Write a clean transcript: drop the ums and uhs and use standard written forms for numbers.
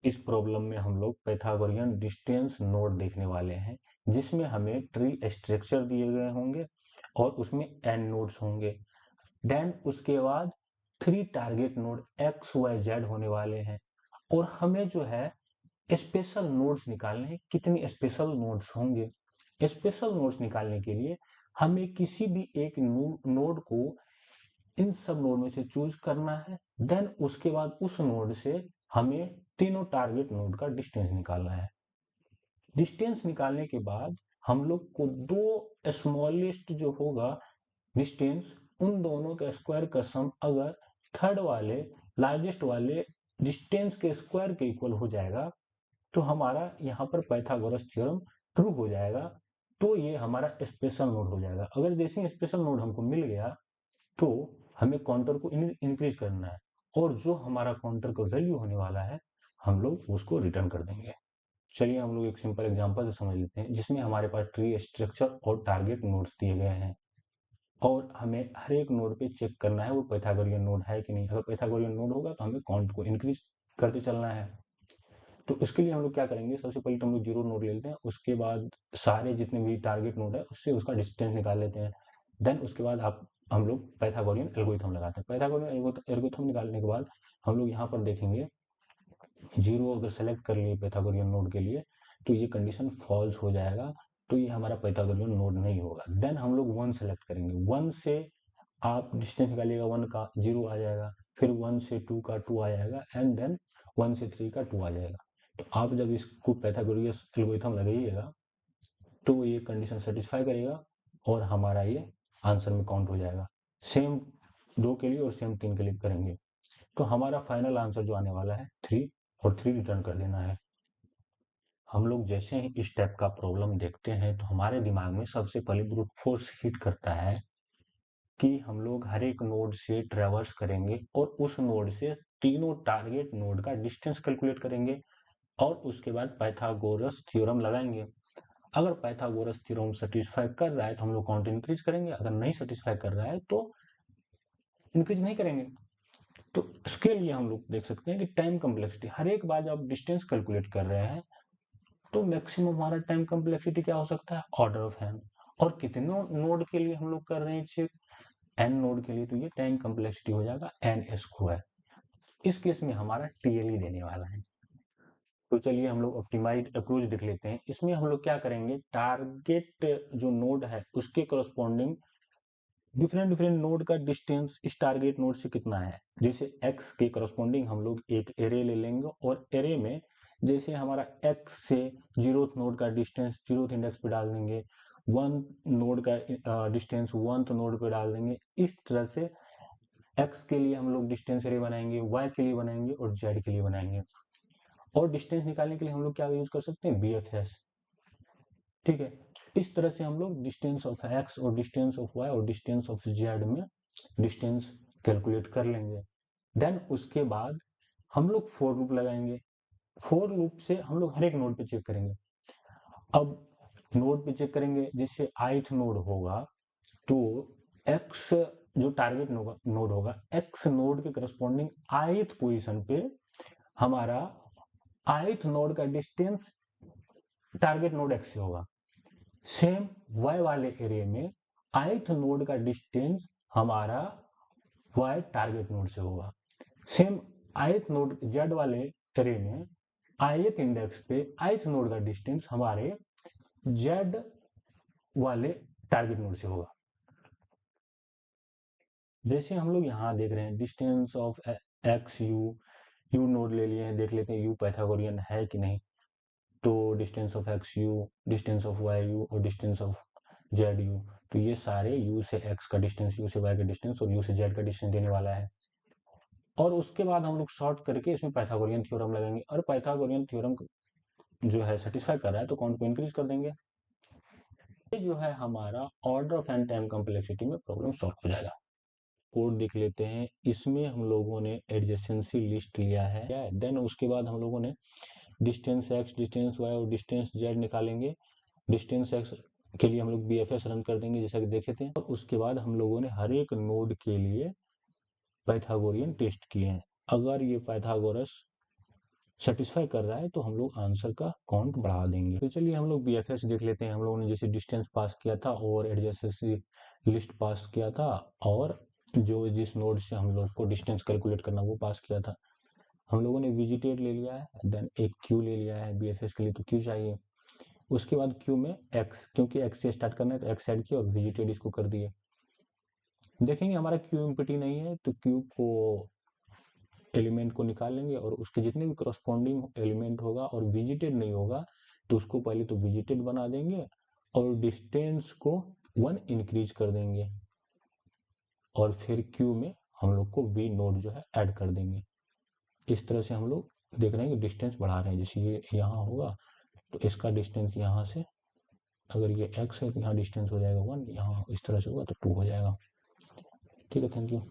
इस प्रॉब्लम में हम लोग पाइथागोरियन डिस्टेंस नोड देखने वाले हैं, जिसमें हमें ट्री स्ट्रक्चर दिए गए होंगे और उसमें n नोड्स होंगे। देन उसके बाद 3 target node x, y, z होने वाले हैं और हमें जो है स्पेशल नोड्स निकालने हैं। कितनी स्पेशल नोड्स होंगे? स्पेशल नोड्स निकालने के लिए हमें किसी भी एक नोड को इन सब नोड में से चूज करना है। देन उसके बाद उस नोड से हमें तीनों टारगेट नोड का डिस्टेंस निकालना है। डिस्टेंस निकालने के बाद हम लोग को दो स्मॉलेस्ट जो होगा डिस्टेंस, उन दोनों के स्क्वायर का सम अगर थर्ड वाले लार्जेस्ट वाले डिस्टेंस के स्क्वायर के इक्वल हो जाएगा तो हमारा यहाँ पर पाइथागोरस थ्योरम ट्रू हो जाएगा। तो ये हमारा स्पेशल नोड हो जाएगा। अगर जैसे ही स्पेशल नोड हमको मिल गया तो हमें काउंटर को इंक्रीज करना है और जो हमारा काउंटर का वैल्यू होने वाला है हम लोग उसको रिटर्न कर देंगे। चलिए हम लोग एक सिंपल एग्जांपल से समझ लेते हैं, जिसमें हमारे पास ट्री स्ट्रक्चर और टारगेट नोड्स दिए गए हैं और हमें हर एक नोड पे चेक करना है वो पाइथागोरियन नोड है कि नहीं। अगर पाइथागोरियन नोड होगा तो हमें काउंट को इंक्रीज करते चलना है। तो इसके लिए हम लोग क्या करेंगे, सबसे पहले तो हम लोग जीरो नोड ले लेते हैं, उसके बाद सारे जितने भी टारगेट नोड है उससे उसका डिस्टेंस निकाल लेते हैं। देन उसके बाद हम लोग पाइथागोरियन एल्गोरिथम लगाते हैं। पाइथागोरियन एल्गोरिथम निकालने के बाद हम लोग यहाँ पर देखेंगे जीरो अगर सेलेक्ट कर लिए पाइथागोरियन नोड के लिए तो ये कंडीशन फॉल्स हो जाएगा, तो ये हमारा पाइथागोरियन नोड नहीं होगा। देन हम लोग 1 सेलेक्ट करेंगे। 1 से आप डिस्टेंस निकालिएगा 1 का 0 आ जाएगा, फिर 1 से 2 का 2 आ जाएगा एंड देन 1 से 3 का 2 आ जाएगा। तो आप जब इसको पाइथागोरियस एल्गोरिथम लगाइएगा तो ये कंडीशन सेटिस्फाई करेगा और हमारा ये आंसर में काउंट हो जाएगा। सेम 2 के लिए और सेम 3 के लिए करेंगे तो हमारा फाइनल आंसर जो आने वाला है 3 और 3 रिटर्न कर देना है। हम लोग जैसे ही इस टाइप का प्रॉब्लम देखते हैं तो हमारे दिमाग में सबसे पहले ब्रूट फोर्स हिट करता है कि हम लोग हर एक नोड से ट्रेवर्स करेंगे और उस नोड से तीनों टारगेट नोड का डिस्टेंस कैलकुलेट करेंगे और उसके बाद पाइथागोरस थ्योरम लगाएंगे। अगर पाइथागोरस थ्योरम सेटिस्फाई कर रहा है तो हम लोग काउंट इंक्रीज करेंगे, अगर नहीं सेटिस्फाई कर रहा है तो इंक्रीज नहीं करेंगे। तो इसके लिए हम लोग देख सकते हैं कि टाइम कम्प्लेक्सिटी, हर एक बार जब डिस्टेंस कैलकुलेट कर रहे हैं तो मैक्सिमम हमारा टाइम कम्प्लेक्सिटी क्या हो सकता है, ऑर्डर ऑफ एन। और कितने नोड के लिए हम लोग कर रहे हैं चेक, एन नोड के लिए, तो ये टाइम कम्प्लेक्सिटी हो जाएगा एन स्क्वायर। इस केस में हमारा टीएलई देने वाला है। तो चलिए हम लोग ऑप्टिमाइज्ड अप्रोच देख लेते हैं। इसमें हम लोग क्या करेंगे, टारगेट जो नोड है उसके करस्पॉन्डिंग डिफरेंट डिफरेंट नोड का डिस्टेंस इस टारगेट नोड से कितना है। जैसे x के करस्पॉन्डिंग हम लोग एक एरे ले लेंगे और एरे में जैसे हमारा x से जीरोथ नोड का डिस्टेंस जीरोथ इंडेक्स पे डाल देंगे, वन नोड का डिस्टेंस वंथ नोड पे डाल देंगे। इस तरह से x के लिए हम लोग डिस्टेंस एरे बनाएंगे, y के लिए बनाएंगे और z के लिए बनाएंगे। और डिस्टेंस निकालने के लिए हम लोग क्या यूज कर सकते हैं, BFS। ठीक है, इस तरह से हम लोग डिस्टेंस ऑफ x और डिस्टेंस ऑफ y और डिस्टेंस ऑफ z में डिस्टेंस कैलकुलेट कर लेंगे। देन उसके बाद हम लोग फॉर लूप लगाएंगे। फॉर लूप से हम लोग हर एक नोड पे चेक करेंगे। अब नोड पे चेक करेंगे, जैसे ith नोड होगा तो x जो टारगेट नोड होगा, x नोड के करस्पॉन्डिंग ith पोजीशन पे हमारा ith नोड का डिस्टेंस टारगेट नोड x से होगा। सेम y वाले एरिया में ith नोड का डिस्टेंस हमारा y टारगेट नोड से होगा। सेम ith नोड z वाले एरिया में ith इंडेक्स पे ith नोड का डिस्टेंस हमारे z वाले टारगेट नोड से होगा। जैसे हम लोग यहाँ देख रहे हैं distance of x u node ले लिए हैं, देख लेते हैं u पाइथागोरियन है कि नहीं। तो distance of x u, distance of y u और डिस्टेंस ऑफ z u, तो ये सारे u से x का डिस्टेंस, u से y का डिस्टेंस और u से z का डिस्टेंस देने वाला है। और उसके बाद हम लोग शॉर्ट करके इसमें पाइथागोरियन थ्योरम लगाएंगे और पाइथागोरियन थ्योरम जो है सेटिस्फाई कर रहा है तो काउंट को इंक्रीज कर देंगे। ये जो है हमारा order of N time complexity में प्रॉब्लम सॉल्व हो जाएगा। कोड देख लेते हैं। इसमें हम लोगों ने एडजेसेंसी लिस्ट लिया है, देन उसके बाद हम लोगों ने डिस्टेंस x, डिस्टेंस y और डिस्टेंस z निकालेंगे। डिस्टेंस x के लिए हम लोग BFS रन कर देंगे जैसा कि देखे थे और उसके बाद हम लोगों ने हर एक नोड के लिए पाइथागोरियन टेस्ट किए हैं। अगर ये पाइथागोरस सेटिस्फाई कर रहा है तो हम लोग आंसर का काउंट बढ़ा देंगे। तो चलिए हम लोग BFS देख लेते हैं। हम लोगों ने जैसे डिस्टेंस पास किया था और एडजेसेंसी लिस्ट पास किया था, और जो जिस नोड से हम लोग को डिस्टेंस कैलकुलेट करना वो पास किया था। हम लोगों ने विजिटेड ले लिया है, देन एक क्यू ले लिया है। BFS के लिए तो क्यू चाहिए। उसके बाद क्यू में एक्स, क्योंकि एक्स से स्टार्ट करना है तो एक्स ऐड किया और विजिटेड इसको कर दिए। देखेंगे हमारा क्यू एम्प्टी नहीं है तो क्यू को एलिमेंट को निकाल लेंगे और उसके जितने भी करस्पॉन्डिंग एलिमेंट होगा और विजिटेड नहीं होगा तो उसको पहले तो विजिटेड बना देंगे और डिस्टेंस को 1 इंक्रीज कर देंगे, और फिर क्यू में हम लोग को वी नोड जो है ऐड कर देंगे। इस तरह से हम लोग देख रहे हैं कि डिस्टेंस बढ़ा रहे हैं। जैसे ये यहाँ होगा तो इसका डिस्टेंस यहाँ से, अगर ये x है तो यहाँ डिस्टेंस हो जाएगा 1, यहाँ इस तरह से होगा तो 2 हो जाएगा। ठीक है, थैंक यू।